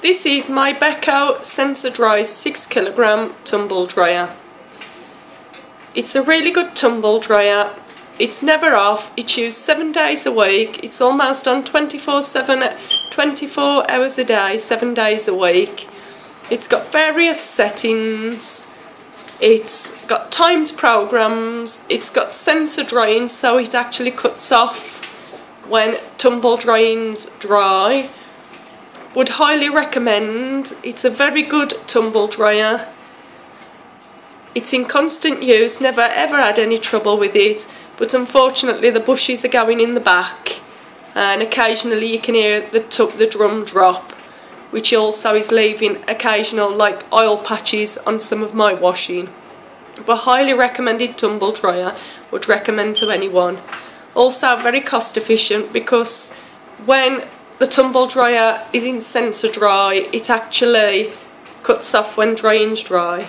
This is my Beko Sensor Dry 6kg tumble dryer. It's a really good tumble dryer. It's never off. It's used 7 days a week. It's almost on 24/7, 24 hours a day, 7 days a week. It's got various settings. It's got timed programs. It's got sensor drying, so it actually cuts off when tumble drying's dry. Would highly recommend. It's a very good tumble dryer. It's in constant use, never ever had any trouble with it, but unfortunately the bushes are going in the back and occasionally you can hear the drum drop, which also is leaving occasional like oil patches on some of my washing. But highly recommended tumble dryer, would recommend to anyone. Also very cost efficient, because when the tumble dryer is in sensor dry, it actually cuts off when drying's dry.